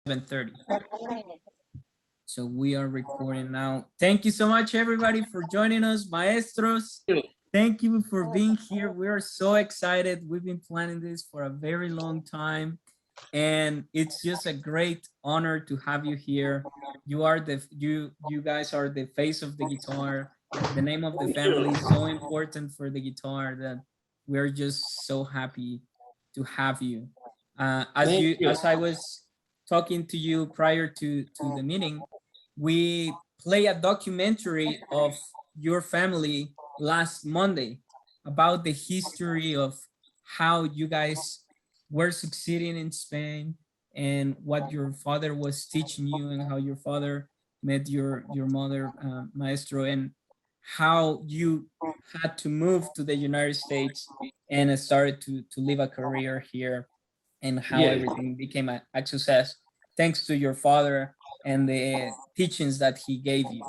7:30. So we are recording now. Thank you so much, everybody, for joining us, maestros. Thank you for being here. We are so excited. We've been planning this for a very long time, and it's just a great honor to have you here. You guys are the face of the guitar. The name of the family is so important for the guitar that we're just so happy to have you. Thank you. As I was talking to you prior to the meeting, we play a documentary of your family last Monday about the history of how you guys were succeeding in Spain and what your father was teaching you and how your father met your mother, maestro, and how you had to move to the United States and started to live a career here, and how Yes, everything became a success thanks to your father and the teachings that he gave you.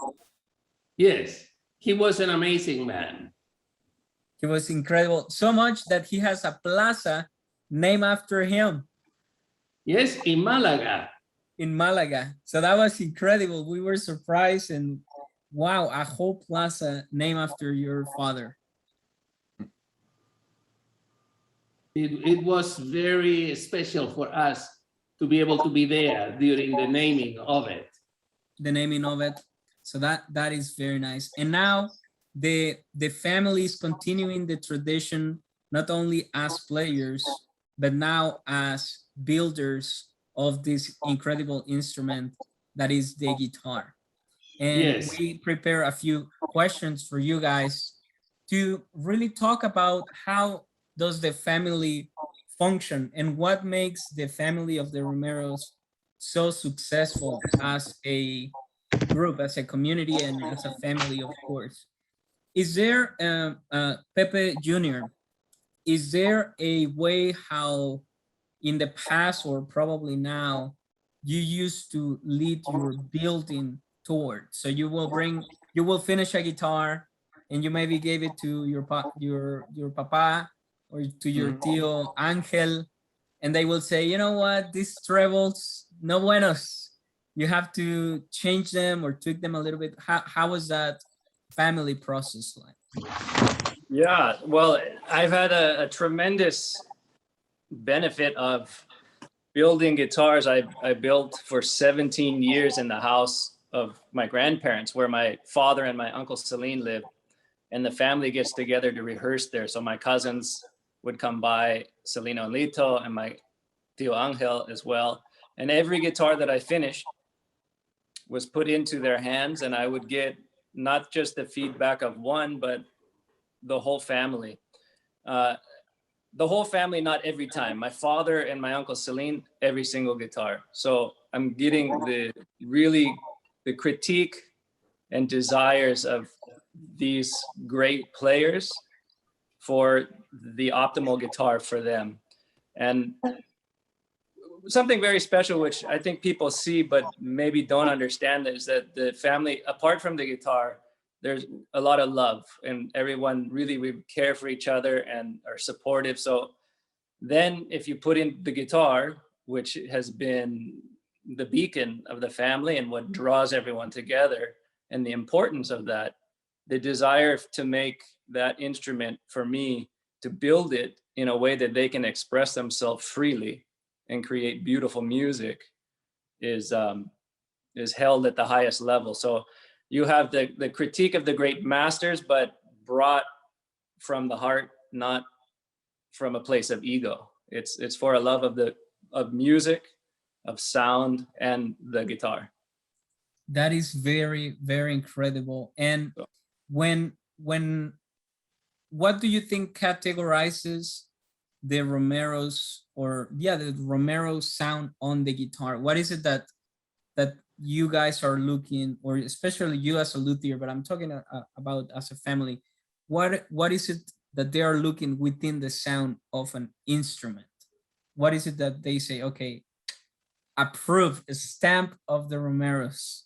yes. He was an amazing man. He was incredible, so much that he has a plaza named after him Yes, in Malaga. in Malaga. So that was incredible. We were surprised, and wow, a whole plaza named after your father. It was very special for us to be able to be there during the naming of it. The naming of it. So that is very nice. And now the family is continuing the tradition, not only as players, but now as builders of this incredible instrument that is the guitar. And Yes. we prepare a few questions for you guys to really talk about how does the family function and what makes the family of the Romeros so successful as a group, as a community, and as a family, of course. Is there, Pepe Jr., is there a way how in the past or probably now you used to lead your building toward? So you will finish a guitar and you maybe gave it to your papa or to your tío Angel, and they will say, you know what, these trebles no buenos, you have to change them or tweak them a little bit. How was that family process like? Yeah, well, I've had a tremendous benefit of building guitars. I built for 17 years in the house of my grandparents, where my father and my uncle Celine lived, and the family gets together to rehearse there. So my cousins would come by, Celino and Lito, and my tío Angel as well. And every guitar that I finished was put into their hands, and I would get not just the feedback of one, but the whole family. The whole family, not every time. My father and my uncle Celine, every single guitar. So I'm getting the critique and desires of these great players for the optimal guitar for them. And something very special, which I think people see but maybe don't understand, is that the family, apart from the guitar, there's a lot of love, and everyone really care for each other and are supportive. So then if you put in the guitar, which has been the beacon of the family and what draws everyone together, and the importance of that, the desire to make that instrument, for me, to build it in a way that they can express themselves freely and create beautiful music is held at the highest level. So you have the critique of the great masters, but brought from the heart, not from a place of ego. It's for a love of music, of sound, and the guitar. That is very, very incredible. And when what do you think categorizes the Romero's, or yeah, the Romero sound on the guitar? What is it that you guys are looking, or especially you as a luthier, but I'm talking about as a family, what is it that they are looking within the sound of an instrument? What is it that they say, okay, approve, a stamp of the Romeros?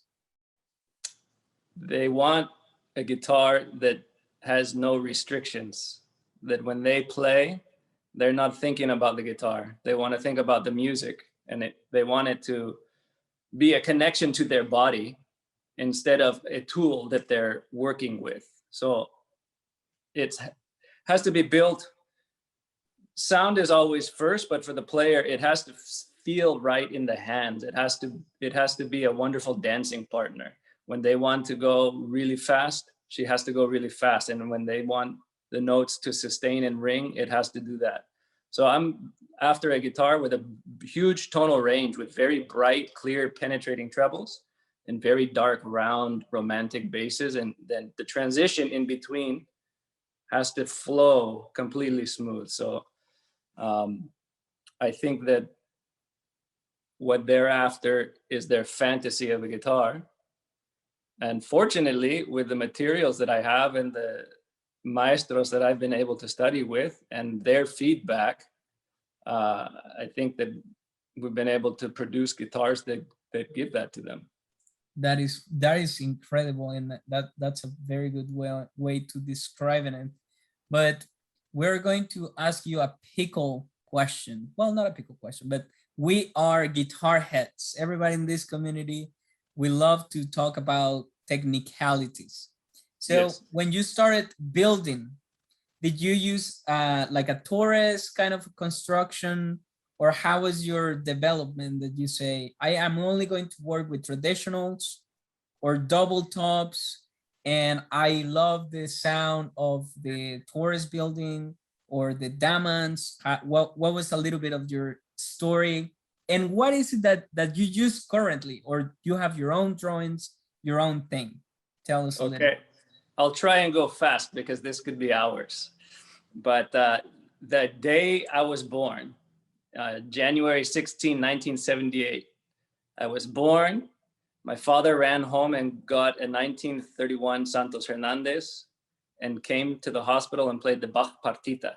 They want a guitar that has no restrictions, that when they play, they're not thinking about the guitar. They want to think about the music, and they want it to be a connection to their body instead of a tool that they're working with. So it has to be built. Sound is always first, but for the player, it has to feel right in the hands. It has to be a wonderful dancing partner. When they want to go really fast, she has to go really fast. And when they want the notes to sustain and ring, it has to do that. So I'm after a guitar with a huge tonal range with very bright, clear, penetrating trebles and very dark, round, romantic basses. And then the transition in between has to flow completely smooth. So I think that what they're after is their fantasy of a guitar. And fortunately, with the materials that I have and the maestros that I've been able to study with and their feedback, I think that we've been able to produce guitars that give that to them. That is incredible, and that's a very good way to describe it. But we're going to ask you a pickle question. Well, not a pickle question, but we are guitar heads. Everybody in this community, we love to talk about technicalities. So Yes. when you started building, did you use like a Torres kind of construction, or how was your development that you say, I am only going to work with traditionals or double tops, and I love the sound of the Torres building or the Damans? What was a little bit of your story? And what is it that you use currently, or you have your own drawings, your own thing? Tell us a little. Okay, I'll try and go fast because this could be hours. But the day I was born, January 16, 1978, I was born. My father ran home and got a 1931 Santos Hernandez and came to the hospital and played the Bach Partita.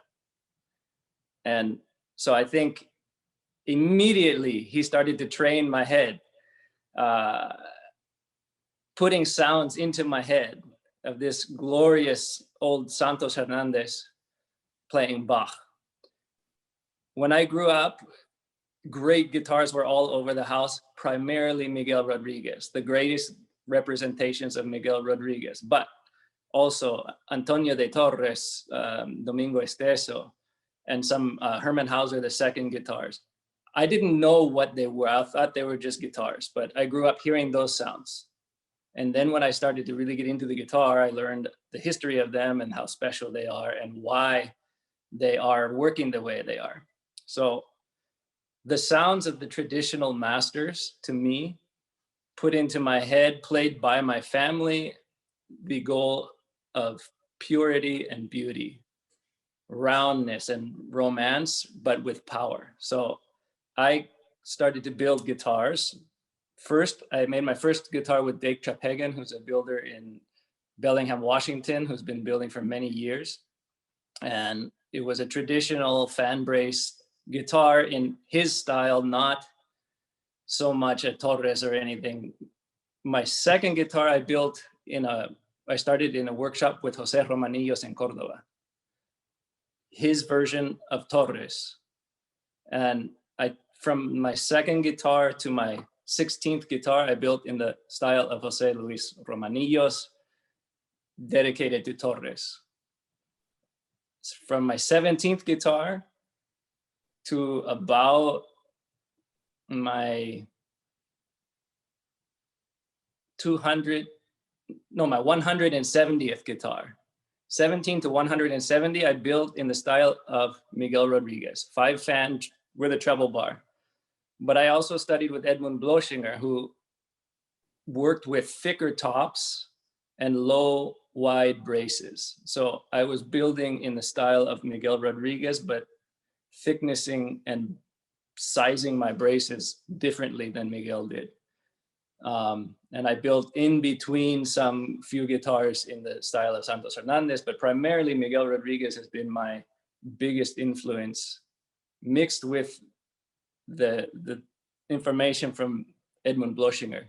And so I think immediately he started to train my head, putting sounds into my head of this glorious old Santos Hernandez playing Bach. When I grew up, great guitars were all over the house, primarily Miguel Rodriguez, the greatest representations of Miguel Rodriguez, but also Antonio de Torres, Domingo Esteso, and some Herman Hauser II guitars. I didn't know what they were. I thought they were just guitars, but I grew up hearing those sounds. And then when I started to really get into the guitar, I learned the history of them and how special they are and why they are working the way they are. So the sounds of the traditional masters, to me, put into my head, played by my family, the goal of purity and beauty, roundness and romance, but with power. So I started to build guitars. First, I made my first guitar with Dave Trapegan, who's a builder in Bellingham, Washington, who's been building for many years. And it was a traditional fan brace guitar in his style, not so much a Torres or anything. My second guitar I built I started in a workshop with Jose Romanillos in Cordoba, his version of Torres. And from my second guitar to my 16th guitar, I built in the style of Jose Luis Romanillos, dedicated to Torres. From my 17th guitar to about my 170th guitar. 17 to 170, I built in the style of Miguel Rodriguez, 5-fan with a treble bar. But I also studied with Edmund Bloschinger, who worked with thicker tops and low, wide braces. So I was building in the style of Miguel Rodriguez, but thicknessing and sizing my braces differently than Miguel did. And I built in between some few guitars in the style of Santos Hernandez, but primarily Miguel Rodriguez has been my biggest influence, mixed with the information from Edmund Bloschinger.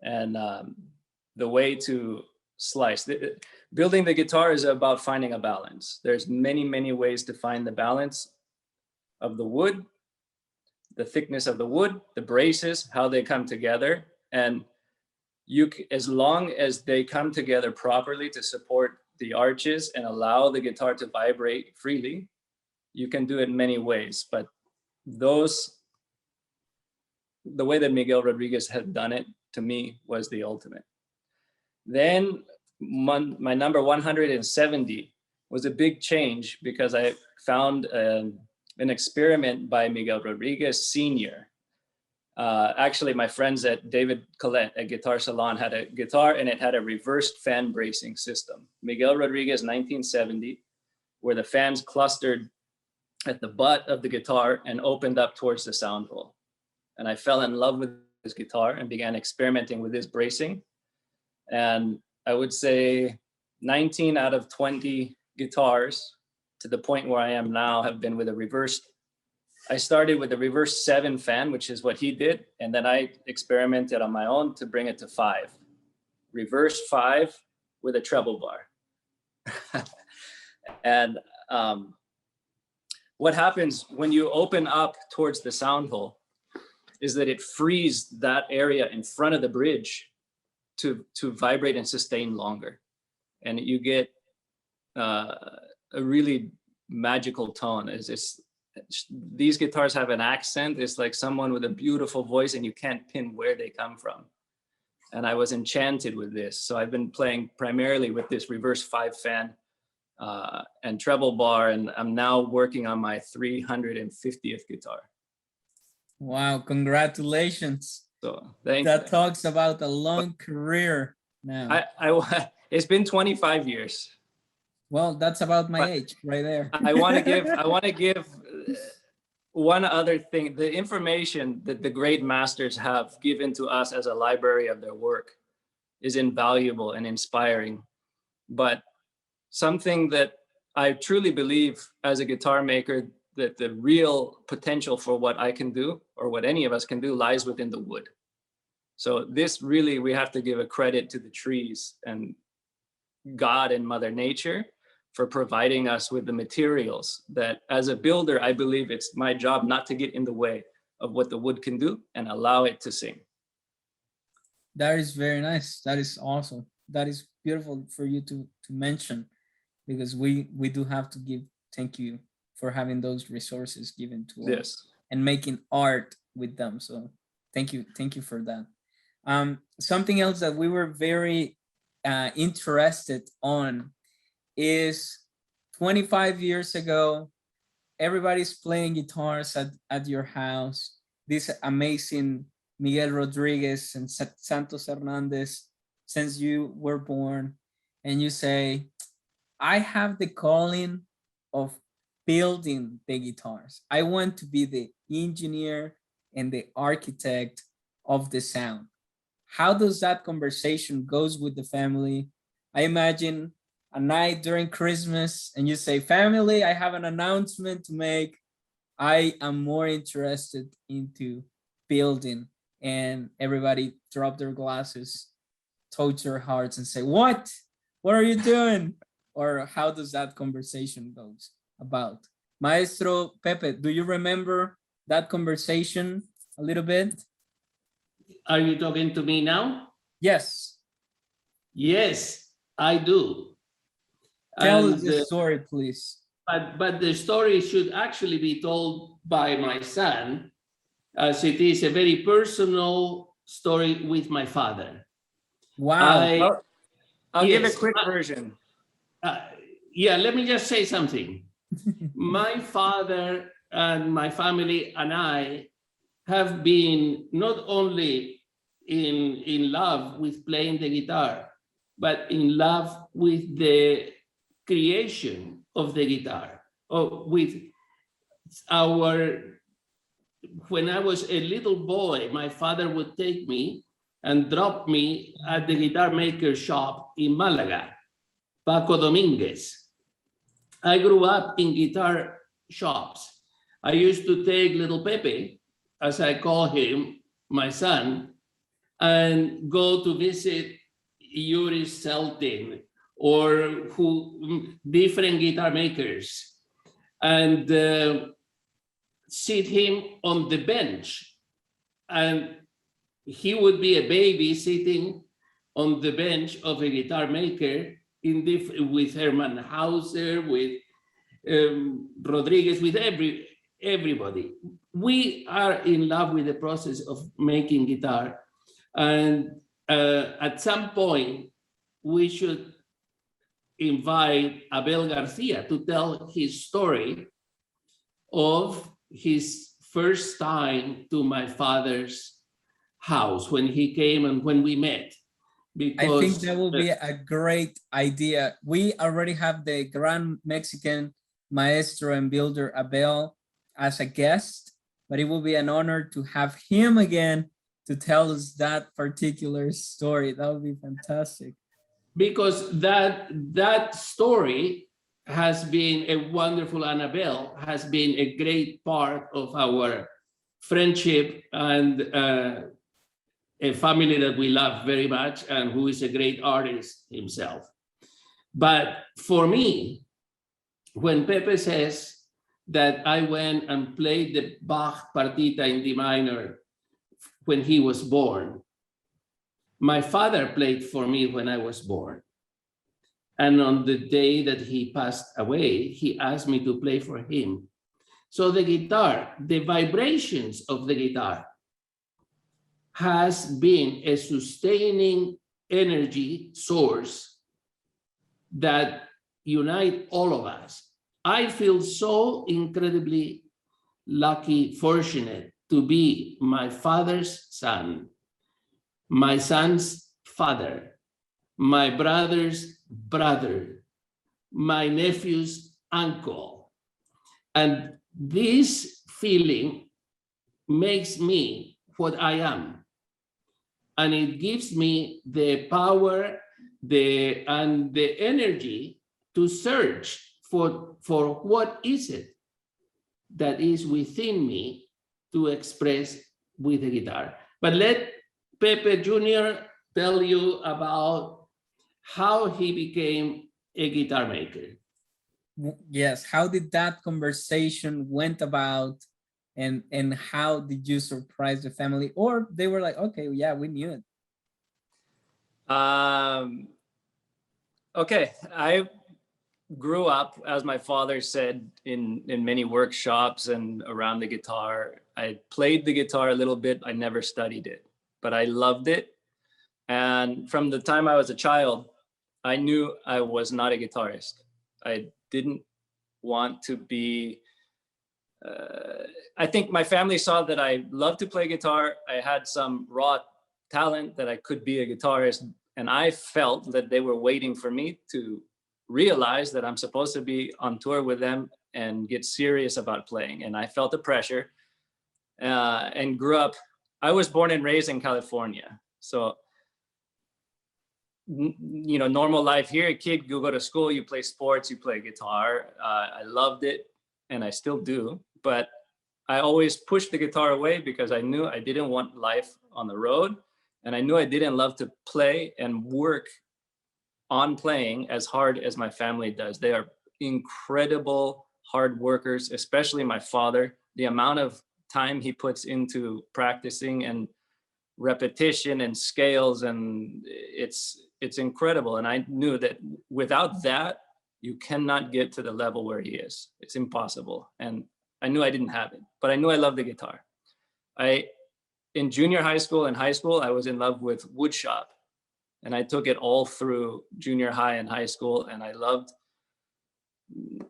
And the way to slice. Building the guitar is about finding a balance. There's many, many ways to find the balance of the wood, the thickness of the wood, the braces, how they come together. And as long as they come together properly to support the arches and allow the guitar to vibrate freely, you can do it many ways. But the way that Miguel Rodriguez had done it, to me, was the ultimate. Then my number 170 was a big change, because I found an experiment by Miguel Rodriguez Sr. Actually, my friends at David Collette at Guitar Salon had a guitar, and it had a reversed fan bracing system. Miguel Rodriguez 1970, where the fans clustered at the butt of the guitar and opened up towards the sound hole. And I fell in love with his guitar and began experimenting with this bracing. And I would say 19 out of 20 guitars, to the point where I am now, have been with a reversed. I started with a reverse 7 fan, which is what he did. And then I experimented on my own to bring it to 5. Reverse 5 with a treble bar. And what happens when you open up towards the sound hole is that it frees that area in front of the bridge to vibrate and sustain longer. And you get a really magical tone. These guitars have an accent. It's like someone with a beautiful voice, and you can't pin where they come from. And I was enchanted with this. So I've been playing primarily with this reverse 5 fan and treble bar, and I'm now working on my 350th guitar. Wow, congratulations. So thank That you. talks about a long career now. It's been 25 years. Well, that's about my age right there. I want to give one other thing. The information that the great masters have given to us as a library of their work is invaluable and inspiring. But something that I truly believe as a guitar maker, that the real potential for what I can do, or what any of us can do, lies within the wood. So this really, we have to give a credit to the trees and God and Mother Nature for providing us with the materials that, as a builder, I believe it's my job not to get in the way of what the wood can do and allow it to sing. That is very nice. That is awesome. That is beautiful for you to mention, because we do have to give thank you for having those resources given to us. Yes. And making art with them. So thank you for that. Something else that we were very interested on is 25 years ago, everybody's playing guitars at your house. This amazing Miguel Rodriguez and Santos Hernandez, since you were born, and you say, I have the calling of building the guitars. I want to be the engineer and the architect of the sound. How does that conversation goes with the family? I imagine a night during Christmas and you say, family, I have an announcement to make. I am more interested into building, and everybody drop their glasses, touch their hearts and say, what are you doing? Or how does that conversation goes about? Maestro Pepe, do you remember that conversation a little bit? Are you talking to me now? Yes. Yes, I do. Tell us the story, please. But the story should actually be told by my son, as it is a very personal story with my father. Wow. I'll give a quick version. Yeah, let me just say something. My father and my family and I have been not only in love with playing the guitar, but in love with the creation of the guitar. When I was a little boy, my father would take me and drop me at the guitar maker shop in Malaga, Paco Dominguez. I grew up in guitar shops. I used to take little Pepe, as I call him, my son, and go to visit Yuri Seltin or different guitar makers. And sit him on the bench, and he would be a baby sitting on the bench of a guitar maker with Herman Hauser, with Rodriguez, with everybody. We are in love with the process of making guitar. And at some point, we should invite Abel Garcia to tell his story of his first time to my father's house when he came and when we met. I think Because that will be a great idea. We already have the Grand Mexican maestro and builder Abel as a guest, but it will be an honor to have him again to tell us that particular story. That would be fantastic. because that story has been a wonderful, Annabelle has been a great part of our friendship, and a family that we love very much, and who is a great artist himself. But for me, when Pepe says that I went and played the Bach Partita in D minor when he was born, my father played for me when I was born. And on the day that he passed away, he asked me to play for him. So the guitar, the vibrations of the guitar has been a sustaining energy source that unite all of us. I feel so incredibly lucky, fortunate to be my father's son, my son's father, my brother's brother, my nephew's uncle. And this feeling makes me what I am. And it gives me the power and the energy to search for what is it that is within me to express with the guitar. But let Pepe Jr. tell you about how he became a guitar maker. Yes, how did that conversation went about, and how did you surprise the family, or they were like, okay, yeah, we knew it? Okay, I grew up, as my father said, in many workshops and around the guitar. I played the guitar a little bit. I never studied it, but I loved it. And from the time I was a child, I knew I was not a guitarist. I didn't want to be, I think my family saw that I loved to play guitar. I had some raw talent that I could be a guitarist. And I felt that they were waiting for me to realize that I'm supposed to be on tour with them and get serious about playing. And I felt the pressure and grew up. I was born and raised in California. So, you know, normal life here, a kid, you go to school, you play sports, you play guitar. I loved it, and I still do. But I always pushed the guitar away because I knew I didn't want life on the road. And I knew I didn't love to play and work on playing as hard as my family does. They are incredible hard workers, especially my father. The amount of time he puts into practicing and repetition and scales, and it's incredible. And I knew that without that, you cannot get to the level where he is. It's impossible. And I knew I didn't have it, but I knew I loved the guitar. In junior high school and high school, I was in love with woodshop. And I took it all through junior high and high school. And I loved,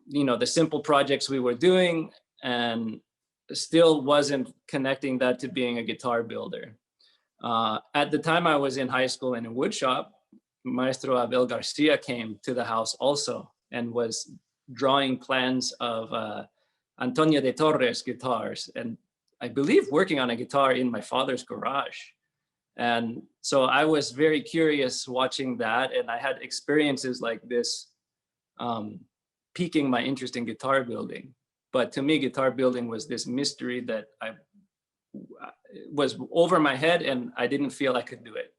you know, the simple projects we were doing, and still wasn't connecting that to being a guitar builder. At the time I was in high school and in woodshop, Maestro Abel Garcia came to the house also and was drawing plans of Antonio de Torres guitars, and I believe working on a guitar in my father's garage. And so I was very curious watching that, and I had experiences like this piquing my interest in guitar building. But to me, guitar building was this mystery that was over my head, and I didn't feel I could do it.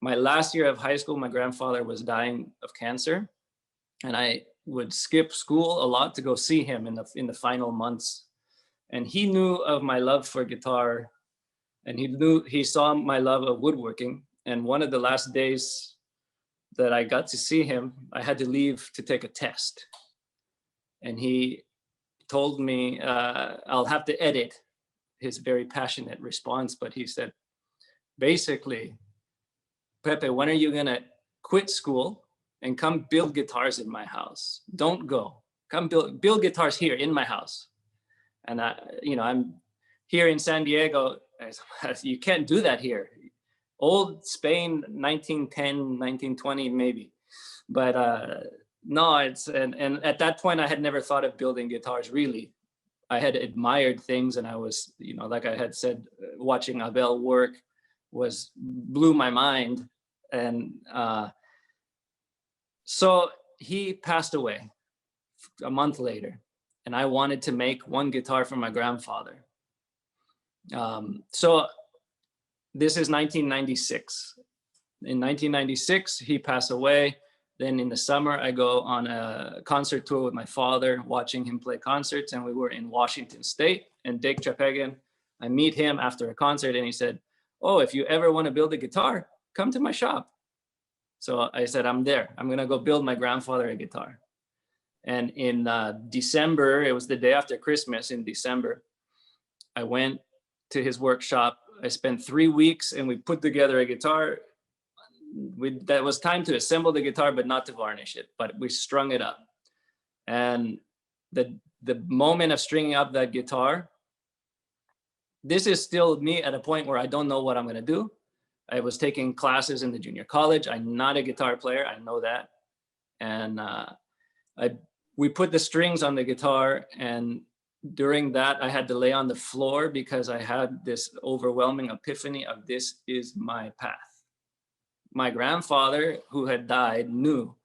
My last year of high school, my grandfather was dying of cancer, and I would skip school a lot to go see him in the final months. And he knew of my love for guitar, and he saw my love of woodworking. And one of the last days that I got to see him, I had to leave to take a test. And he told me, I'll have to edit his very passionate response, but he said, basically, Pepe, when are you gonna quit school and come build guitars in my house? Don't go. Come build guitars here in my house. And I'm here in San Diego. You can't do that here. Old Spain, 1910, 1920, maybe. But no, and at that point, I had never thought of building guitars, really. I had admired things, and I was, like I had said, watching Abel work blew my mind. And so he passed away a month later, and I wanted to make one guitar for my grandfather. So this is 1996. In 1996, he passed away. Then in the summer, I go on a concert tour with my father, watching him play concerts. And we were in Washington State, and Dick Chapegan, I meet him after a concert, and he said, "Oh, if you ever want to build a guitar, come to my shop." So I said, "I'm there. I'm going to go build my grandfather a guitar." And in December, it was the day after Christmas in December, I went to his workshop. I spent 3 weeks, and we put together a guitar. That was time to assemble the guitar, but not to varnish it, but we strung it up. And the moment of stringing up that guitar, this is still me at a point where I don't know what I'm going to do. I was taking classes in the junior college. I'm not a guitar player. I know that. And we put the strings on the guitar, and during that, I had to lay on the floor because I had this overwhelming epiphany of this is my path. My grandfather, who had died, knew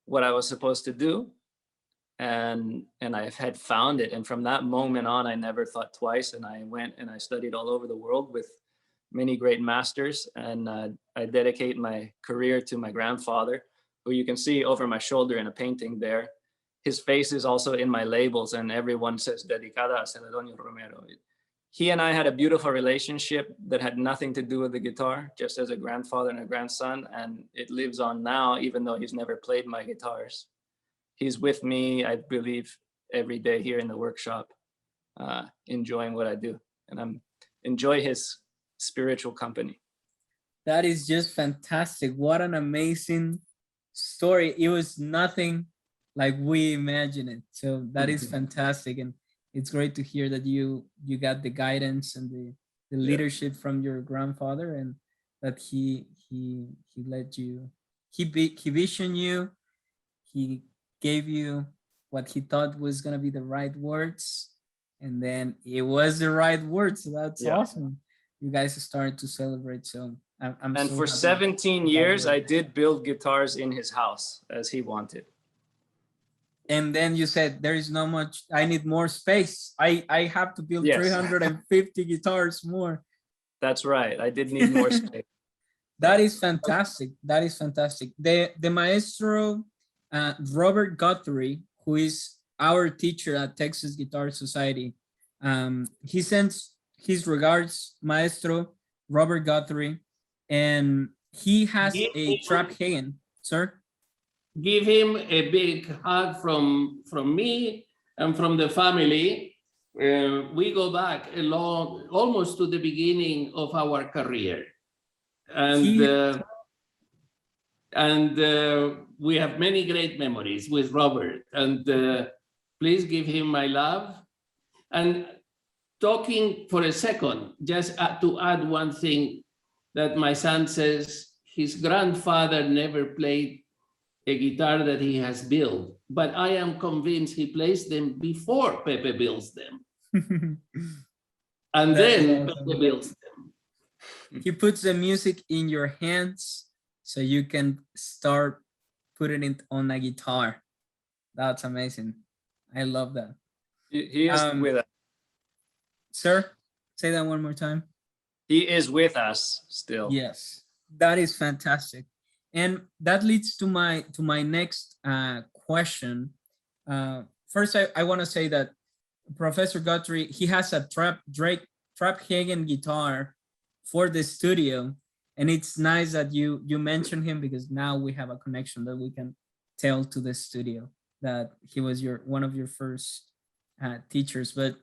what I was supposed to do, and I had found it. And from that moment on, I never thought twice, and I went and I studied all over the world with many great masters. And I dedicate my career to my grandfather, who you can see over my shoulder in a painting there. His face is also in my labels, and everyone says Dedicada a Celedonio Romero. He and I had a beautiful relationship that had nothing to do with the guitar, just as a grandfather and a grandson, and it lives on now, even though he's never played my guitars. He's with me, I believe, every day here in the workshop, enjoying what I do, and I'm enjoy his spiritual company. That is just fantastic. What an amazing story. It was nothing like we imagined it. So that is fantastic. And it's great to hear that you got the guidance and the leadership from your grandfather, and that he led you, he visioned you, he gave you what he thought was gonna be the right words, and then it was the right words. So that's awesome. You guys started to celebrate. So I'm and so for happy 17 years, I did build guitars in his house as he wanted. And then you said, there is no much, I need more space. I have to build 350 guitars more. That's right. I did need more space. That is fantastic. That is fantastic. The maestro, Robert Guthrie, who is our teacher at Texas Guitar Society, he sends his regards, Maestro Robert Guthrie, and he has a trap hand, sir. Give him a big hug from me and from the family. We go back almost to the beginning of our career, and we have many great memories with Robert. And please give him my love. And talking for a second, just to add one thing that my son says, his grandfather never played a guitar that he has built, but I am convinced he plays them before Pepe builds them. And then awesome. Pepe builds them. He puts the music in your hands so you can start putting it on a guitar. That's amazing. I love that. He is with us. Sir, say that one more time. He is with us still. Yes, that is fantastic. And that leads to my next question. First, I want to say that Professor Guthrie, he has a Trap Hagen guitar for the studio, and it's nice that you mentioned him, because now we have a connection that we can tell to the studio that he was one of your first teachers. But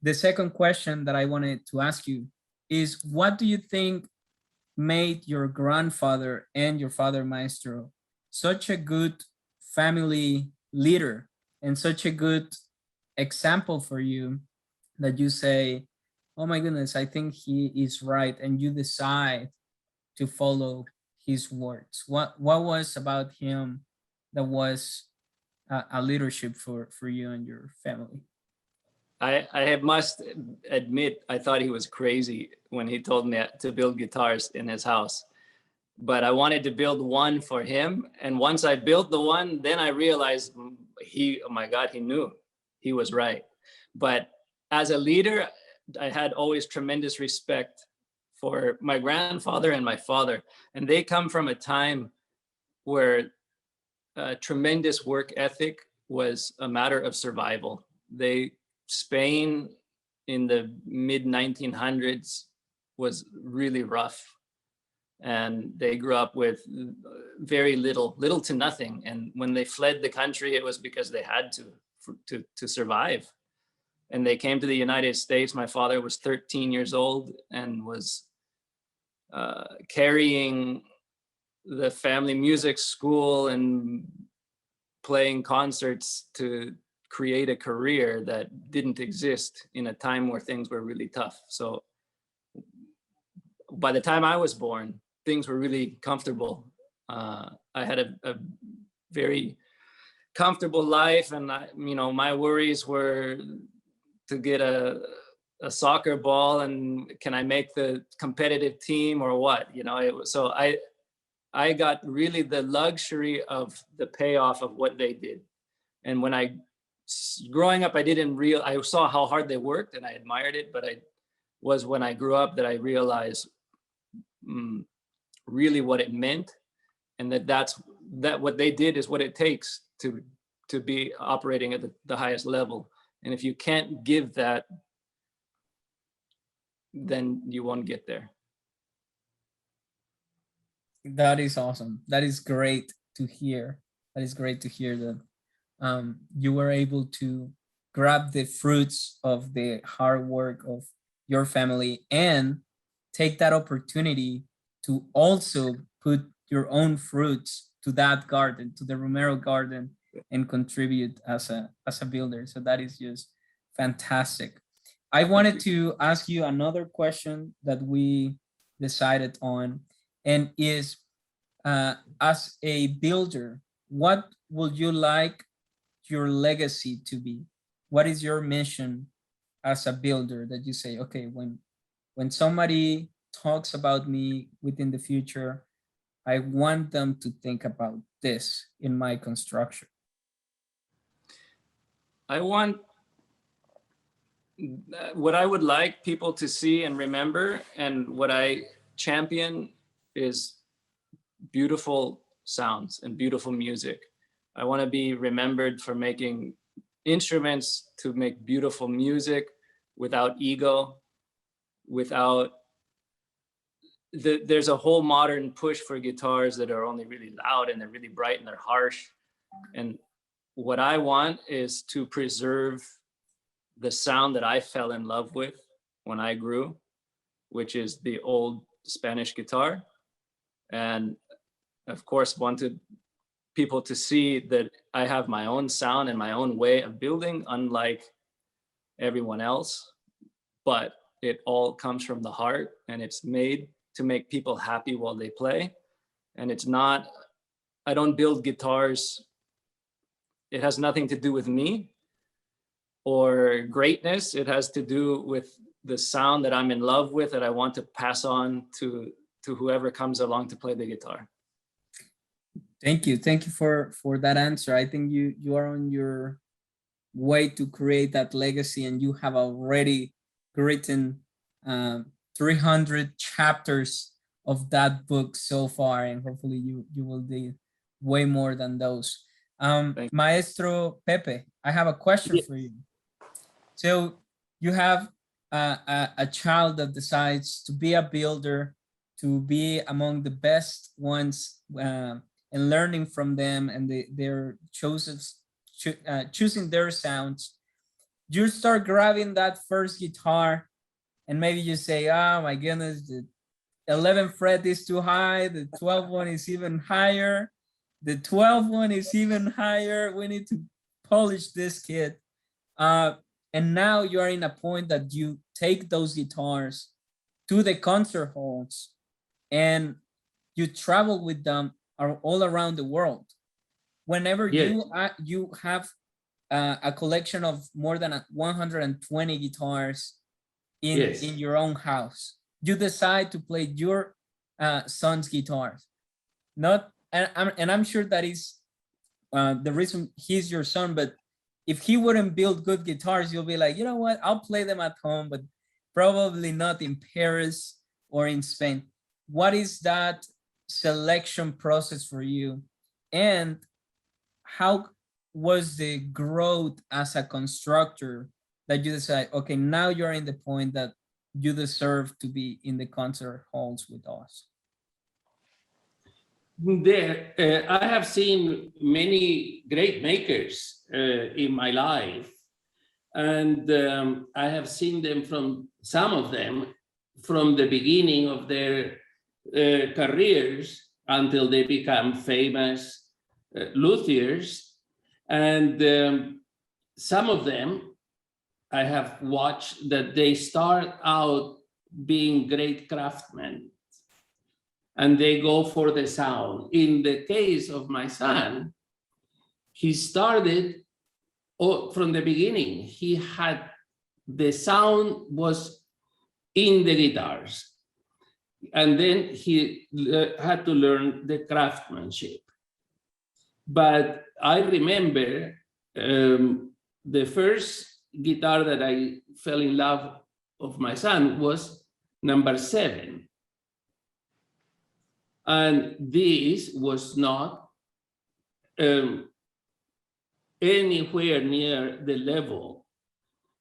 the second question that I wanted to ask you is, what do you think made your grandfather and your father, Maestro, such a good family leader and such a good example for you, that you say, oh my goodness, I think he is right, and you decide to follow his words? What was about him that was a leadership for you and your family? I must admit, I thought he was crazy when he told me to build guitars in his house. But I wanted to build one for him. And once I built the one, then I realized oh my God, he knew. He was right. But as a leader, I had always tremendous respect for my grandfather and my father. And they come from a time where tremendous work ethic was a matter of survival. Spain in the mid 1900s was really rough, and they grew up with very little to nothing. And when they fled the country, it was because they had to survive. And they came to the United States. My father was 13 years old and was carrying the family music school and playing concerts to create a career that didn't exist in a time where things were really tough. So by the time I was born, things were really comfortable. I had a very comfortable life, and my worries were to get a soccer ball, and can I make the competitive team or what? So I got really the luxury of the payoff of what they did. And growing up, I saw how hard they worked and I admired it, but when I grew up that I realized really what it meant, and that what they did is what it takes to be operating at the highest level. And if you can't give that, then you won't get there. That is awesome. That is great to hear. That is great to hear that you were able to grab the fruits of the hard work of your family and take that opportunity to also put your own fruits to that garden, to the Romero garden, and contribute as a builder. So that is just fantastic. I wanted to ask you another question that we decided on, and is, as a builder, what would you like your legacy to be? What is your mission as a builder that you say, okay, when somebody talks about me within the future, I want them to think about this in my construction? What I would like people to see and remember, and what I champion, is beautiful sounds and beautiful music. I want to be remembered for making instruments to make beautiful music without ego, there's a whole modern push for guitars that are only really loud and they're really bright and they're harsh. And what I want is to preserve the sound that I fell in love with when I grew, which is the old Spanish guitar. And of course, wanted people to see that I have my own sound and my own way of building, unlike everyone else. But it all comes from the heart, and it's made to make people happy while they play. And I don't build guitars. It has nothing to do with me or greatness. It has to do with the sound that I'm in love with, that I want to pass on to whoever comes along to play the guitar. Thank you for that answer. I think you are on your way to create that legacy, and you have already written 300 chapters of that book so far, and hopefully you will do way more than those. Maestro Pepe, I have a question for you. So you have a child that decides to be a builder, to be among the best ones, and learning from them, and their choosing their sounds. You start grabbing that first guitar, and maybe you say, oh my goodness, the 11th fret is too high, the 12th one is even higher, the 12th one is even higher, we need to polish this kid. And now you are in a point that you take those guitars to the concert halls and you travel with them all around the world. Whenever Yes. you have a collection of more than 120 guitars in Yes. your own house, you decide to play your son's guitars. Not and I'm sure that is the reason he's your son, but if he wouldn't build good guitars, you'll be like, you know what, I'll play them at home, but probably not in Paris or in Spain. What is that selection process for you? And how was the growth as a constructor that you decide, okay, now you're in the point that you deserve to be in the concert halls with us? There, I have seen many great makers in my life, and I have seen them some of them from the beginning of their careers until they become famous luthiers. And some of them I have watched that they start out being great craftsmen and they go for the sound. In the case of my son, he started from the beginning. He had, the sound was in the guitars. And then he had to learn the craftsmanship. But I remember the first guitar that I fell in love of my son was number 7. And this was not anywhere near the level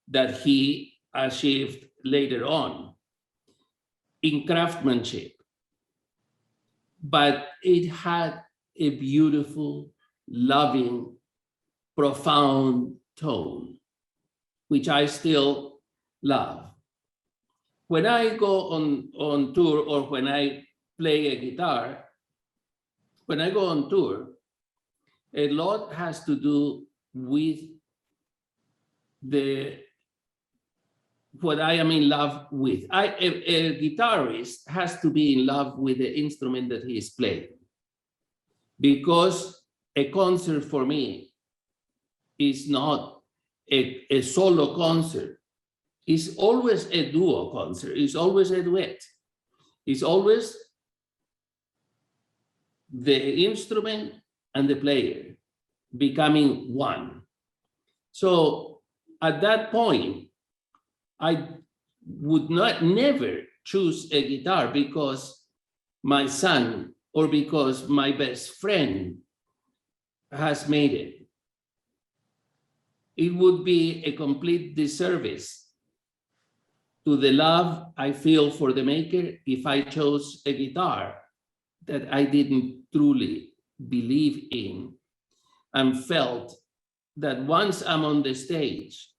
that he achieved later on in craftsmanship. But it had a beautiful, loving, profound tone, which I still love. When I go on tour or when I play a guitar, when I go on tour, a lot has to do with what I am in love with. A guitarist has to be in love with the instrument that he is playing, because a concert for me is not a solo concert. It's always a duo concert. It's always a duet. It's always the instrument and the player becoming one. So at that point, I would never choose a guitar because my son or because my best friend has made it. It would be a complete disservice to the love I feel for the maker if I chose a guitar that I didn't truly believe in and felt that once I'm on the stage,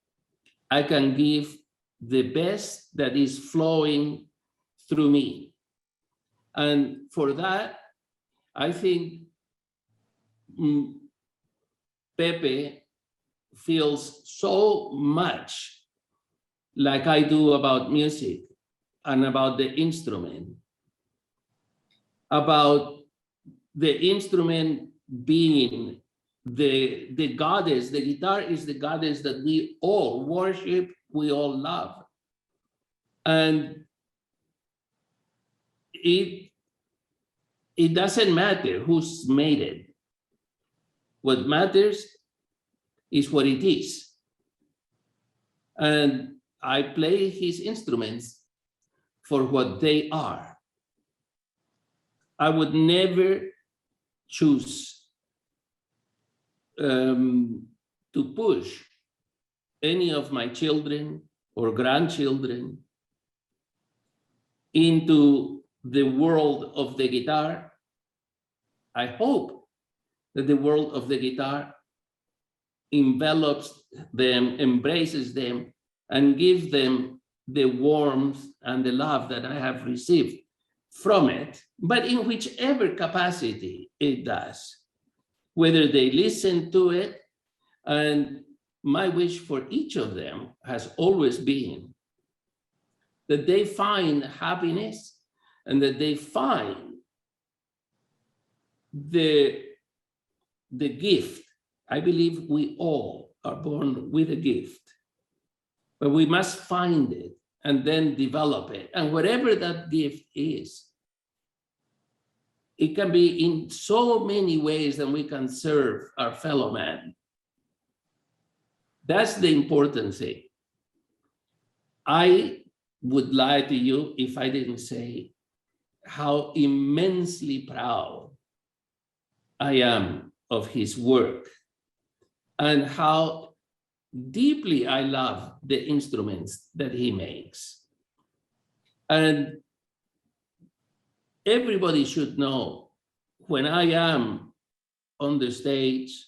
I can give the best that is flowing through me. And for that, I think Pepe feels so much like I do about music and about the instrument, about the instrument being the goddess. The guitar is the goddess that we all worship, we all love. And it doesn't matter who's made it. What matters is what it is. And I play his instruments for what they are. I would never choose to push any of my children or grandchildren into the world of the guitar, I hope that the world of the guitar envelops them, embraces them, and gives them the warmth and the love that I have received from it, but in whichever capacity it does, whether they listen to it. And my wish for each of them has always been that they find happiness and that they find the gift. I believe we all are born with a gift, but we must find it and then develop it. And whatever that gift is, it can be in so many ways that we can serve our fellow man. That's the important thing. I would lie to you if I didn't say how immensely proud I am of his work and how deeply I love the instruments that he makes. And everybody should know, when I am on the stage,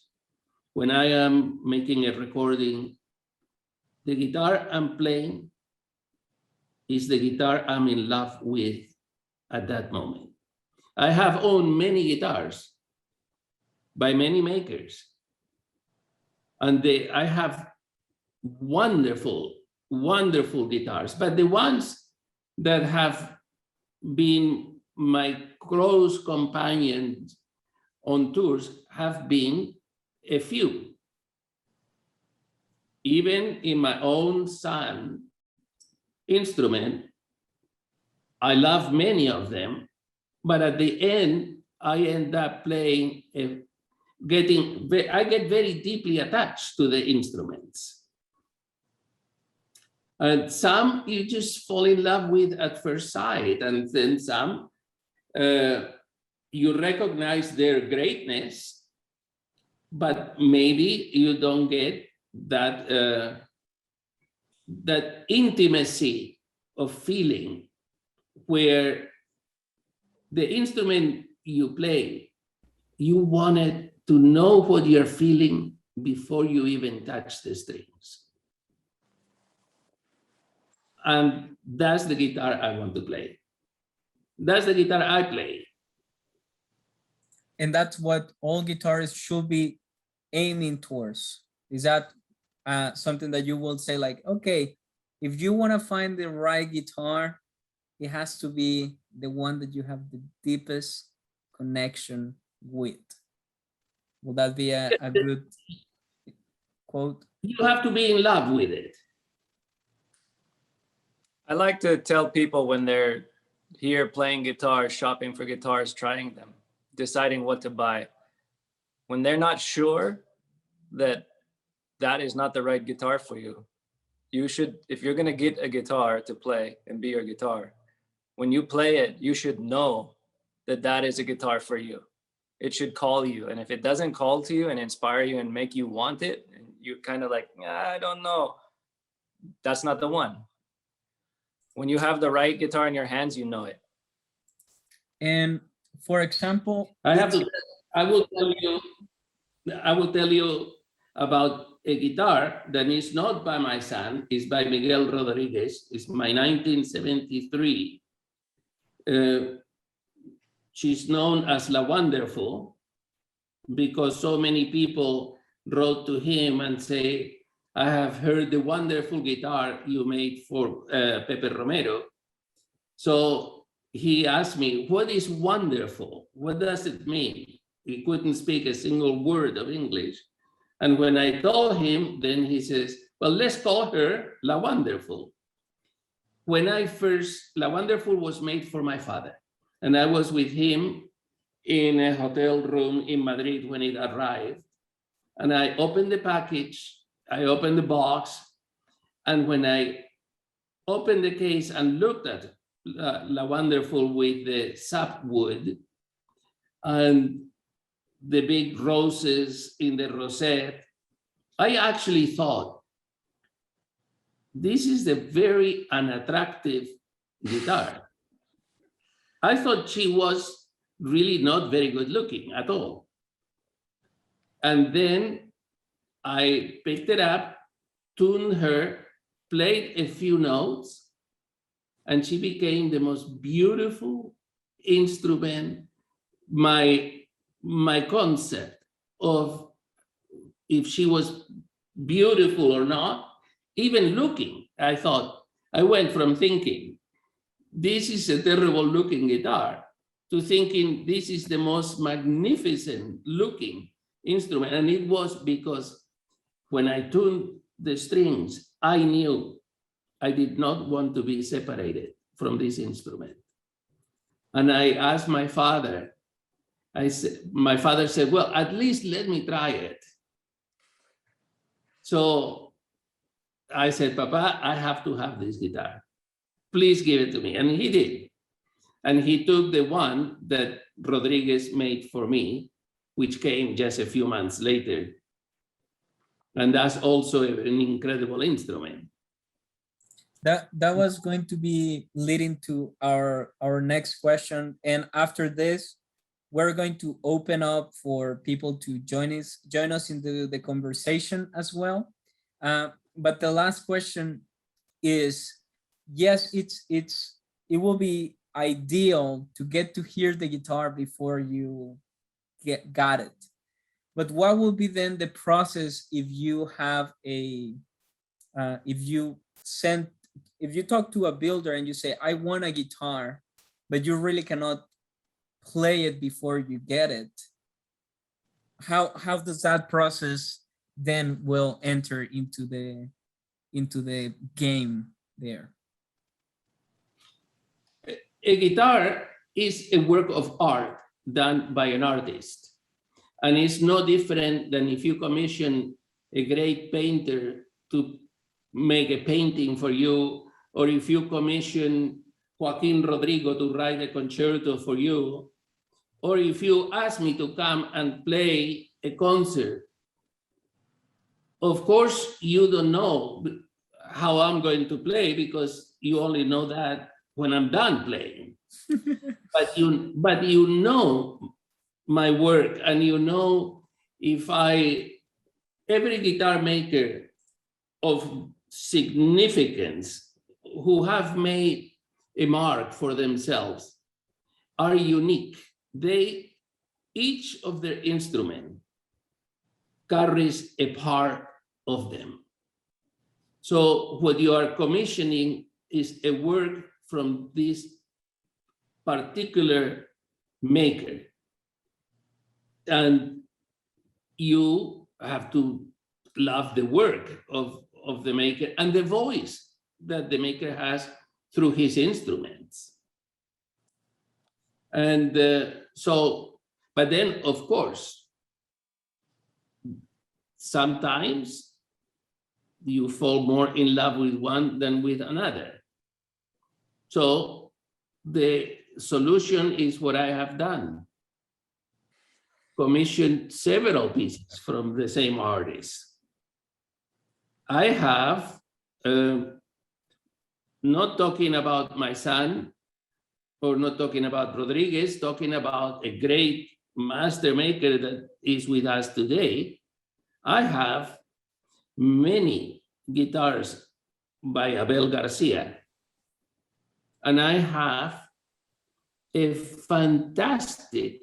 when I am making a recording, the guitar I'm playing is the guitar I'm in love with at that moment. I have owned many guitars by many makers, and I have wonderful, wonderful guitars, but the ones that have been my close companions on tours have been a few. Even in my own son instrument, I love many of them, but at the end, I end up playing, I get very deeply attached to the instruments. And some you just fall in love with at first sight, and then some you recognize their greatness, but maybe you don't get that that intimacy of feeling where the instrument you play, you wanted to know what you're feeling before you even touch the strings. And that's the guitar I want to play. That's the guitar I play. And that's what all guitarists should be aiming towards. Is that something that you will say, like, okay, if you want to find the right guitar, it has to be the one that you have the deepest connection with? Will that be a good quote? You have to be in love with it. I like to tell people when they're here playing guitar, shopping for guitars, trying them, deciding what to buy, when they're not sure that that is not the right guitar for you, you should, if you're going to get a guitar to play and be your guitar, when you play it, you should know that that is a guitar for you. It should call you. And if it doesn't call to you and inspire you and make you want it, and you're kind of like, I don't know, that's not the one. When you have the right guitar in your hands, you know it. And for example, I will tell you about a guitar that is not by my son, it's by Miguel Rodriguez. It's my 1973. She's known as La Wonderful because so many people wrote to him and say, I have heard the wonderful guitar you made for Pepe Romero. So he asked me, what is wonderful? What does it mean? He couldn't speak a single word of English. And when I told him, then he says, well, let's call her La Wonderful. La Wonderful was made for my father. And I was with him in a hotel room in Madrid when it arrived. And I opened the package, I opened the box. And when I opened the case and looked at La Wonderful with the sapwood and the big roses in the rosette, I actually thought this is a very unattractive guitar. I thought she was really not very good looking at all. And then I picked it up, tuned her, played a few notes, and she became the most beautiful instrument. My concept of if she was beautiful or not, even looking, I went from thinking, this is a terrible looking guitar, to thinking this is the most magnificent looking instrument. And it was because when I tuned the strings, I knew I did not want to be separated from this instrument. And I asked my father, my father said, well, at least let me try it. So I said, Papa, I have to have this guitar. Please give it to me. And he did. And he took the one that Rodriguez made for me, which came just a few months later. And that's also an incredible instrument. That was going to be leading to our next question. And after this, we're going to open up for people to join us in the conversation as well. But the last question is, yes, it will be ideal to get to hear the guitar before you got it. But what will be then the process if you have if you talk to a builder and you say, I want a guitar, but you really cannot play it before you get it? How does that process then will enter into the game there? A guitar is a work of art done by an artist. And it's no different than if you commission a great painter to make a painting for you, or if you commission Joaquin Rodrigo to write a concerto for you, or if you ask me to come and play a concert. Of course, you don't know how I'm going to play because you only know that when I'm done playing. but you know my work, and you know if every guitar maker of significance who have made a mark for themselves are unique. Each of their instrument carries a part of them. So what you are commissioning is a work from this particular maker. And you have to love the work of the maker and the voice that the maker has through his instruments. And but then, of course, sometimes you fall more in love with one than with another. So the solution is what I have done. Commissioned several pieces from the same artist. I have, not talking about my son, or not talking about Rodriguez, talking about a great master maker that is with us today. I have many guitars by Abel Garcia. And I have a fantastic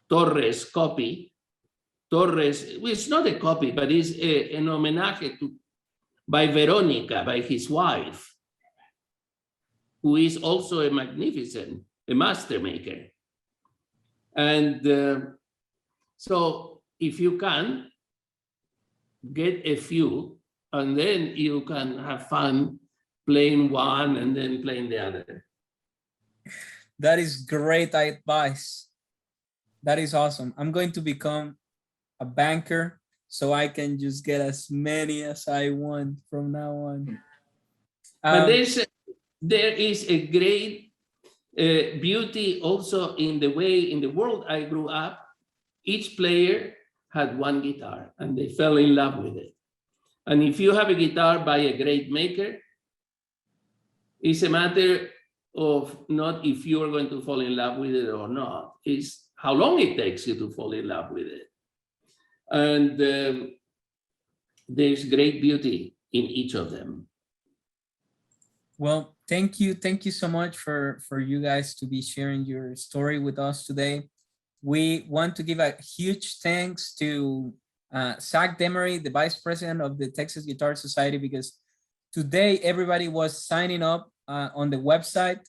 Torres copy. Torres, it's not a copy, but it's an homenaje by Veronica, by his wife, who is also a master maker. And so if you can, get a few, and then you can have fun playing one and then playing the other. That is great advice. That is awesome. I'm going to become a banker so I can just get as many as I want from now on. But there is a great beauty also in the way, in the world I grew up, each player had one guitar and they fell in love with it. And if you have a guitar by a great maker, it's a matter of not if you are going to fall in love with it or not. It's how long it takes you to fall in love with it. And there's great beauty in each of them. Well, thank you so much for you guys to be sharing your story with us today. We want to give a huge thanks to Zach Demery, the vice president of the Texas Guitar Society, because today everybody was signing up on the website,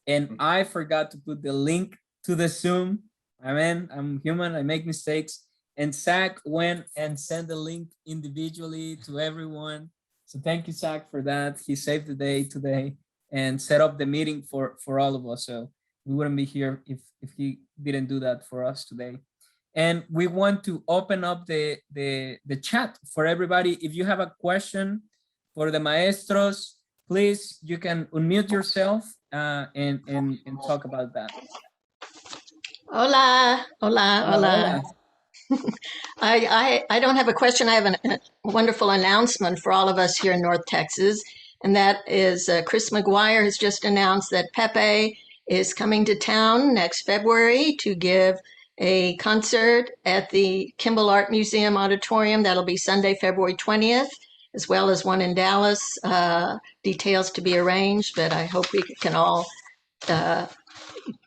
and I forgot to put the link to the Zoom. I'm human, I make mistakes. And Zach went and sent the link individually to everyone. So thank you, Zach, for that. He saved the day today and set up the meeting for all of us. So we wouldn't be here if he didn't do that for us today. And we want to open up the chat for everybody. If you have a question for the maestros, please, you can unmute yourself and talk about that. Hola, hola, hola. I don't have a question. I have a wonderful announcement for all of us here in North Texas. And that is Chris McGuire has just announced that Pepe is coming to town next February to give a concert at the Kimball Art Museum Auditorium. That'll be Sunday, February 20th, as well as one in Dallas. Details to be arranged, but I hope we can all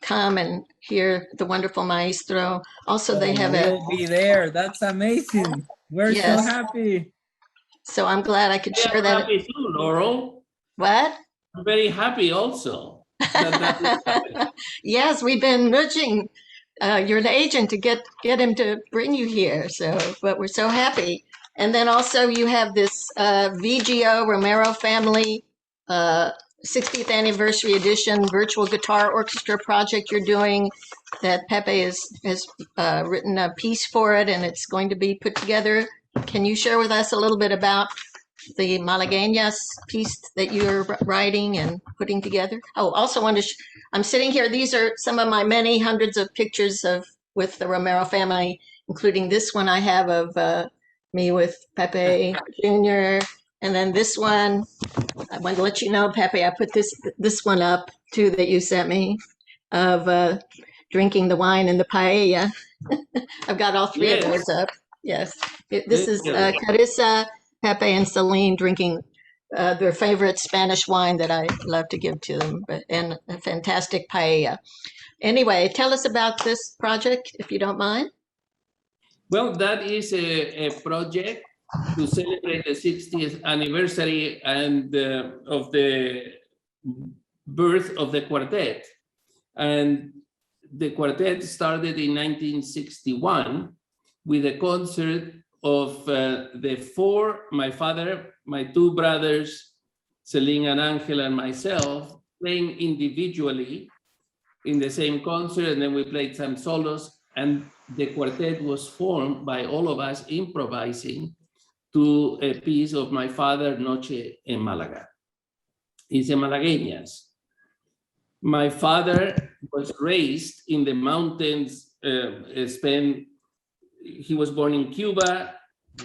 come and hear the wonderful maestro. Also, they have we'll be there. That's amazing. We're so Yes. happy. So I'm glad I could Yeah, share I'm that. happy too, Laurel. What? I'm very happy also. that is happening. Yes, we've been nudging your agent to get him to bring you here. So, but we're so happy. And then also you have this VGO Romero family 60th anniversary edition virtual guitar orchestra project you're doing that Pepe has written a piece for it, and it's going to be put together. Can you share with us a little bit about the Malagueñas piece that you're writing and putting together? Oh, also want to, I'm sitting here. These are some of my many hundreds of pictures with the Romero family, including this one I have of me with Pepe Jr. And then this one, I want to let you know, Pepe, I put this one up too that you sent me of drinking the wine in the paella. I've got all three of those up. Yes. This is Carissa, Pepe, and Celine drinking their favorite Spanish wine that I love to give to them, and a fantastic paella. Anyway, tell us about this project, if you don't mind. Well, that is a project to celebrate the 60th anniversary and of the birth of the quartet. And the quartet started in 1961 with a concert of the four, my father, my two brothers, Celine and Angel, and myself, playing individually in the same concert, and then we played some solos, and the quartet was formed by all of us improvising to a piece of my father, Noche en Málaga. It's a Malagueñas. My father was raised in the mountains, Spain. He was born in Cuba,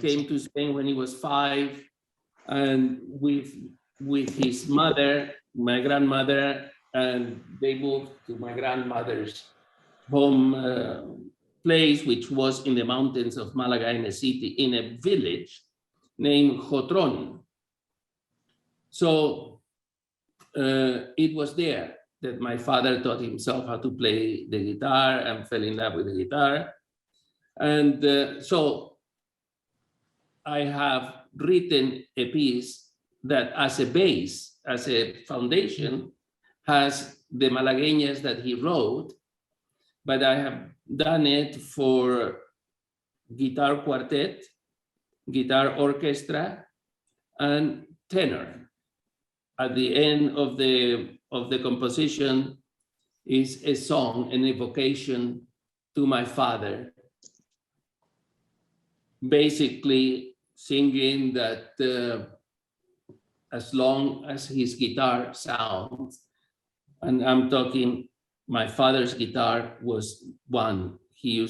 came to Spain when he was 5, and with his mother, my grandmother, and they moved to my grandmother's home place, which was in the mountains of Malaga, in a city, in a village named Jotron. So it was there that my father taught himself how to play the guitar and fell in love with the guitar. And so I have written a piece that as a base, as a foundation, has the Malagueñas that he wrote, but I have done it for guitar quartet, guitar orchestra, and tenor. At the end of the composition is a song, an evocation to my father, basically singing that as long as his guitar sounds, and I'm talking, my father's guitar was one. He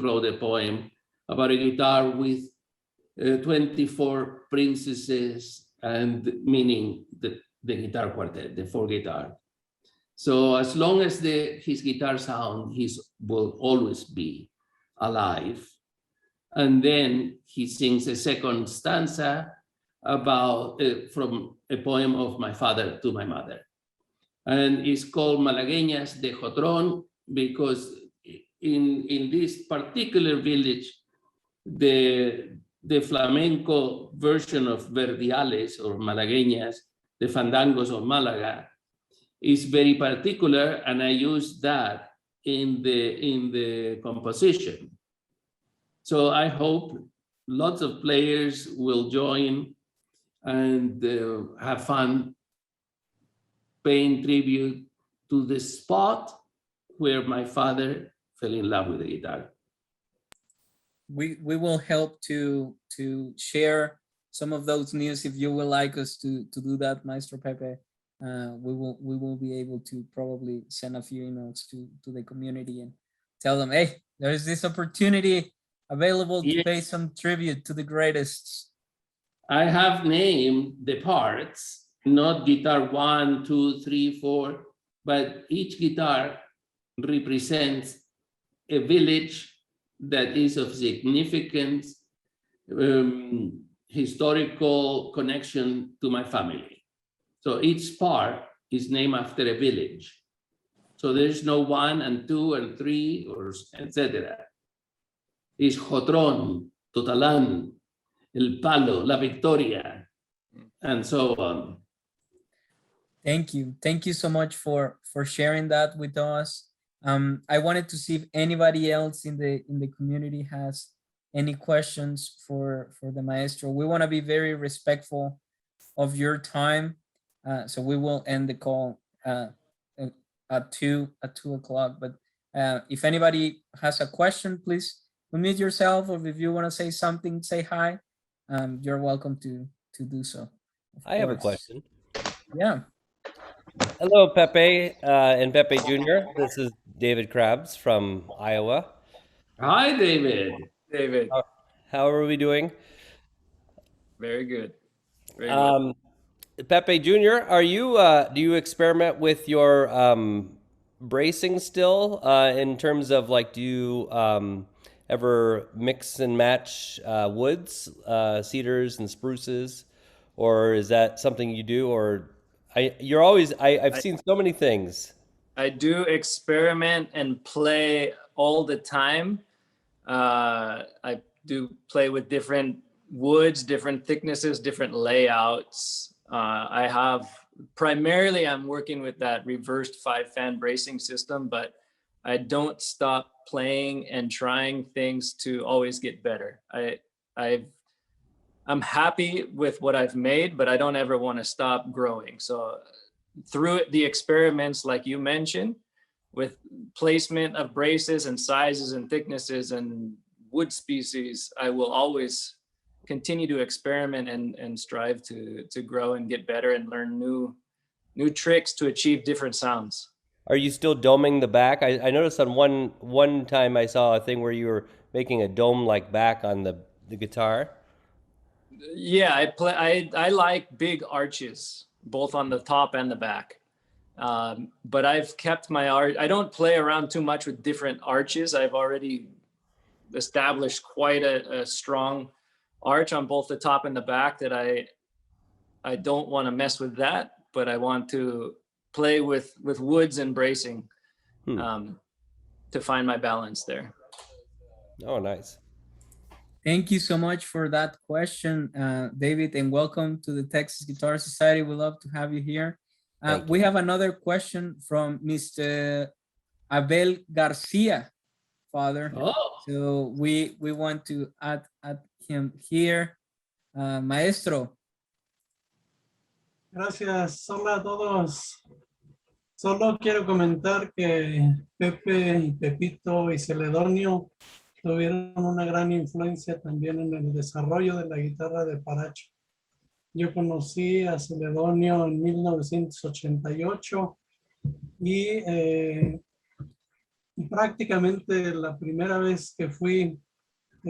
wrote a poem about a guitar with 24 princesses, and meaning the guitar quartet, the 4 guitar. So as long as his guitar sound, he will always be alive. And then he sings a second stanza about from a poem of my father to my mother. And it's called Malagueñas de Jotron because in this particular village, the flamenco version of verdiales or malagueñas, the fandangos of Malaga, is very particular, and I use that in the composition. So I hope lots of players will join and have fun paying tribute to the spot where my father fell in love with the guitar. We will help to share some of those news if you would like us to do that, Maestro Pepe. We will be able to probably send a few emails to the community and tell them, hey, there's this opportunity available to pay some tribute to the greatest. I have named the parts, not guitar 1, 2, 3, 4, but each guitar represents a village that is of significance, historical connection to my family. So each part is named after a village. So there's no 1 and 2 and 3 or etc. It's Jotron, Totalán, El Palo, La Victoria, and so on. Thank you so much for sharing that with us. I wanted to see if anybody else in the community has any questions for the maestro. We want to be very respectful of your time, so we will end the call at 2 o'clock. But if anybody has a question, please unmute yourself, or if you want to say something, say hi. You're welcome to do so. I have a question. Yeah. Hello, Pepe and Pepe Jr. This is David Krabs from Iowa. Hi, David. David, How are we doing? very good. Very good. Pepe Jr., are you do you experiment with your bracing still in terms of like do you ever mix and match woods, cedars and spruces, or is that something you do? Or I've seen so many things. I do experiment and play all the time. I do play with different woods, different thicknesses, different layouts. Primarily I'm working with that reversed 5-fan bracing system, but I don't stop playing and trying things to always get better. I'm happy with what I've made, but I don't ever want to stop growing. So through the experiments, like you mentioned, with placement of braces and sizes and thicknesses and wood species, I will always continue to experiment and strive to grow and get better and learn new tricks to achieve different sounds. Are you still doming the back? I noticed on one time I saw a thing where you were making a dome-like back on the guitar. Yeah, I like big arches, both on the top and the back. But I've kept my arch. I don't play around too much with different arches. I've already established quite a strong arch on both the top and the back that I don't want to mess with that, but I want to play with woods and bracing to find my balance there. Oh, nice. Thank you so much for that question, David, and welcome to the Texas Guitar Society. We love to have you here. We have another question from Mr. Abel Garcia, Father. Oh. So we want to add him here. Maestro. Gracias. Hola a todos. Solo quiero comentar que Pepe y Pepito y Celedonio tuvieron una gran influencia también en el desarrollo de la guitarra de Paracho. Yo conocí a Celedonio en 1988 y prácticamente la primera vez que fui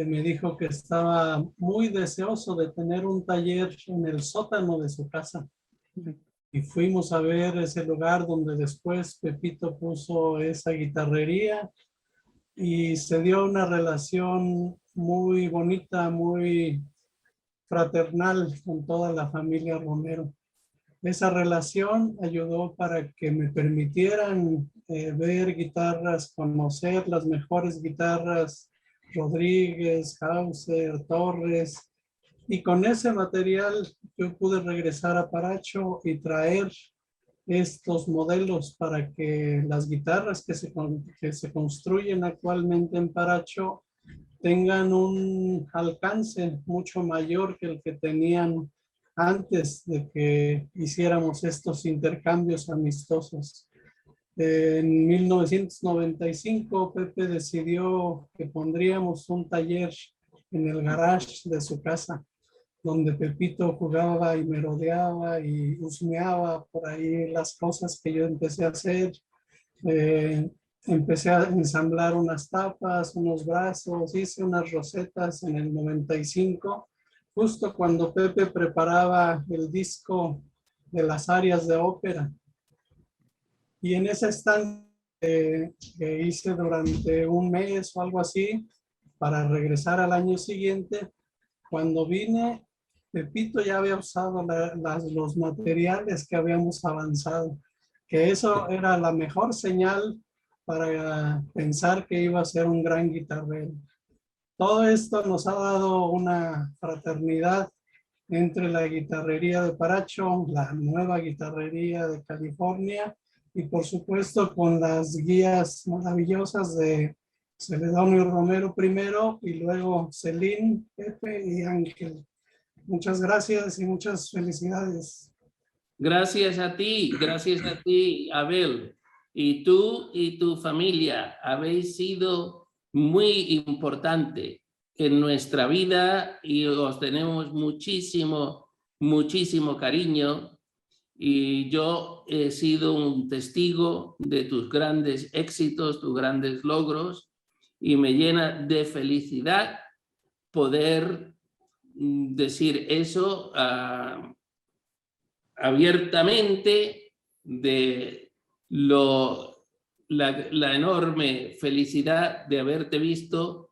me dijo que estaba muy deseoso de tener un taller en el sótano de su casa. Y fuimos a ver ese lugar donde después Pepito puso esa guitarrería y se dio una relación muy bonita, muy fraternal con toda la familia Romero. Esa relación ayudó para que me permitieran ver guitarras, conocer las mejores guitarras, Rodríguez, Hauser, Torres, y con ese material yo pude regresar a Paracho y traer estos modelos para que las guitarras que se construyen actualmente en Paracho tengan un alcance mucho mayor que el que tenían antes de que hiciéramos estos intercambios amistosos. En 1995, Pepe decidió que pondríamos un taller en el garage de su casa, donde Pepito jugaba y merodeaba y husmeaba por ahí las cosas que yo empecé a hacer. Eh, Empecé a ensamblar unas tapas, unos brazos, hice unas rosetas en el 95, justo cuando Pepe preparaba el disco de las arias de ópera. Y en ese estancia que hice durante un mes o algo así, para regresar al año siguiente, cuando vine, Pepito ya había usado los materiales que habíamos avanzado, que eso era la mejor señal para pensar que iba a ser un gran guitarrero. Todo esto nos ha dado una fraternidad entre la guitarrería de Paracho, la nueva guitarrería de California y por supuesto con las guías maravillosas de Celedonio Romero primero y luego Celine, Pepe y Ángel. Muchas gracias y muchas felicidades. Gracias a ti, Abel. Y tú y tu familia habéis sido muy importante en nuestra vida y os tenemos muchísimo, muchísimo cariño. Y yo he sido un testigo de tus grandes éxitos, tus grandes logros, y me llena de felicidad poder decir eso abiertamente de la enorme felicidad de haberte visto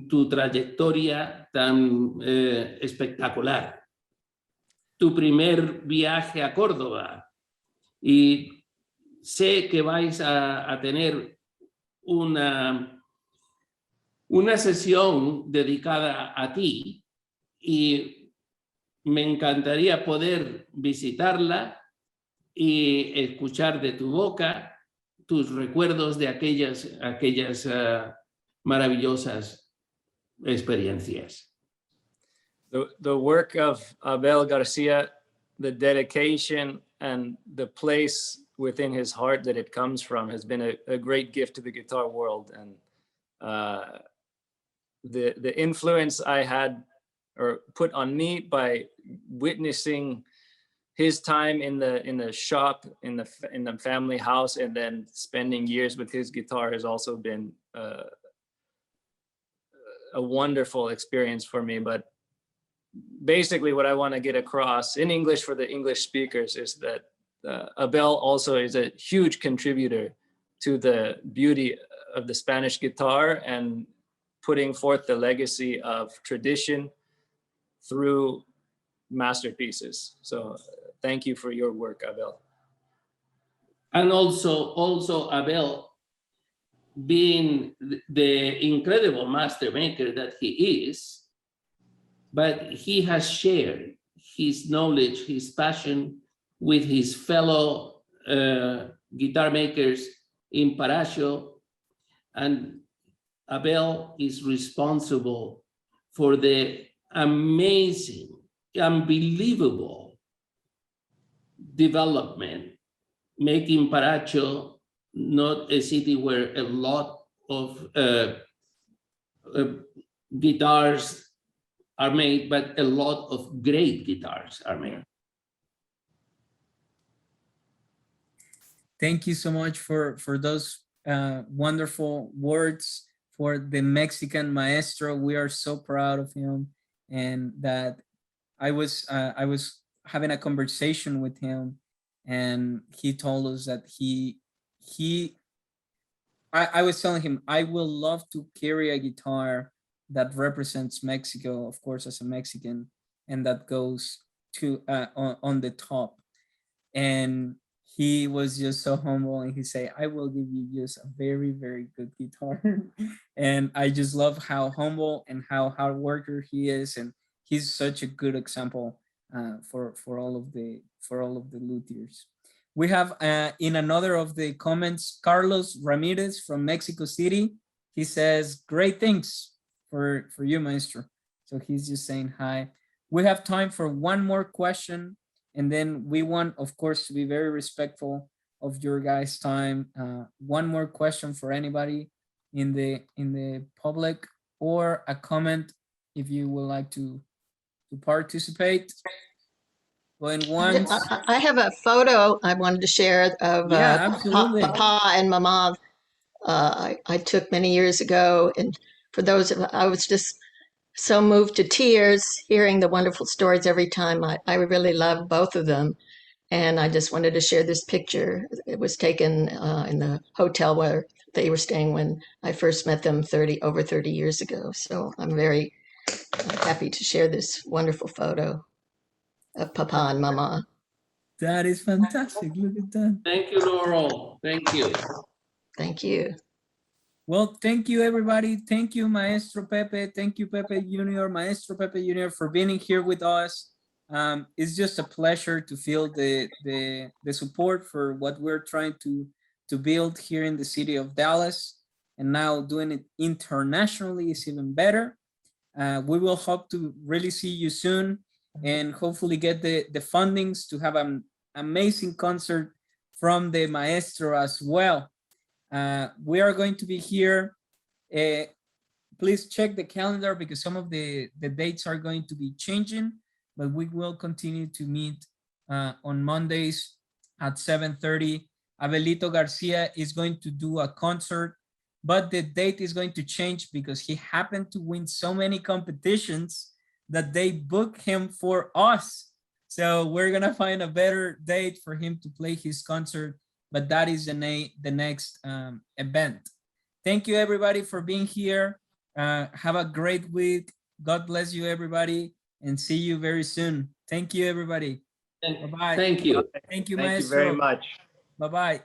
tu trayectoria tan espectacular. Tu primer viaje a Córdoba y sé que vais a tener una sesión dedicada a ti y me encantaría poder visitarla y escuchar de tu boca tus recuerdos de aquellas maravillosas experiencias. The work of Abel Garcia, the dedication and the place within his heart that it comes from has been a great gift to the guitar world. And the influence I had or put on me by witnessing his time in the shop, in the family house, and then spending years with his guitar has also been a wonderful experience for me. But basically what I want to get across in English for the English speakers is that Abel also is a huge contributor to the beauty of the Spanish guitar and putting forth the legacy of tradition through masterpieces. So thank you for your work, Abel. And also Abel, being the incredible master maker that he is, but he has shared his knowledge, his passion with his fellow guitar makers in Paracho, and Abel is responsible for the amazing, unbelievable development, making Paracho not a city where a lot of guitars are made, but a lot of great guitars are made. Thank you so much for those wonderful words for the Mexican maestro. We are so proud of him, and that I was having a conversation with him, and he told us that I was telling him I will love to carry a guitar that represents Mexico, of course, as a Mexican, and that goes to on the top. And he was just so humble, and he said, I will give you just a very, very good guitar. And I just love how humble and how hard worker he is, and he's such a good example for all of the luthiers. We have in another of the comments, Carlos Ramirez from Mexico City. He says, great things for you, Maestro. So he's just saying hi. We have time for one more question, and then we want, of course, to be very respectful of your guys' time. One more question for anybody in the public, or a comment if you would like to participate. Going once. I have a photo I wanted to share of Yeah, absolutely. Papa and Mama. I took many years ago, and for those of I was just so moved to tears hearing the wonderful stories every time. I really love both of them, and I just wanted to share this picture. It was taken in the hotel where they were staying when I first met them over 30 years ago. So I'm very happy to share this wonderful photo of Papa and Mama. That is fantastic. Look at that. Thank you, Laurel. Thank you. Thank you. Well, thank you, everybody. Thank you, Maestro Pepe. Thank you, Pepe Junior, Maestro Pepe Junior, for being here with us. It's just a pleasure to feel the support for what we're trying to build here in the city of Dallas, and now doing it internationally is even better. We will hope to really see you soon, and hopefully get the fundings to have an amazing concert from the Maestro as well. We are going to be here. Please check the calendar, because some of the dates are going to be changing, but we will continue to meet on Mondays at 7:30. Abelito Garcia is going to do a concert, but the date is going to change because he happened to win so many competitions that they booked him for us. So we're gonna find a better date for him to play his concert, but that is the next event. Thank you, everybody, for being here. Have a great week. God bless you, everybody, and see you very soon. Thank you, everybody. Bye-bye. Thank you. Thank you, Thank you Maestro. very much. Bye-bye.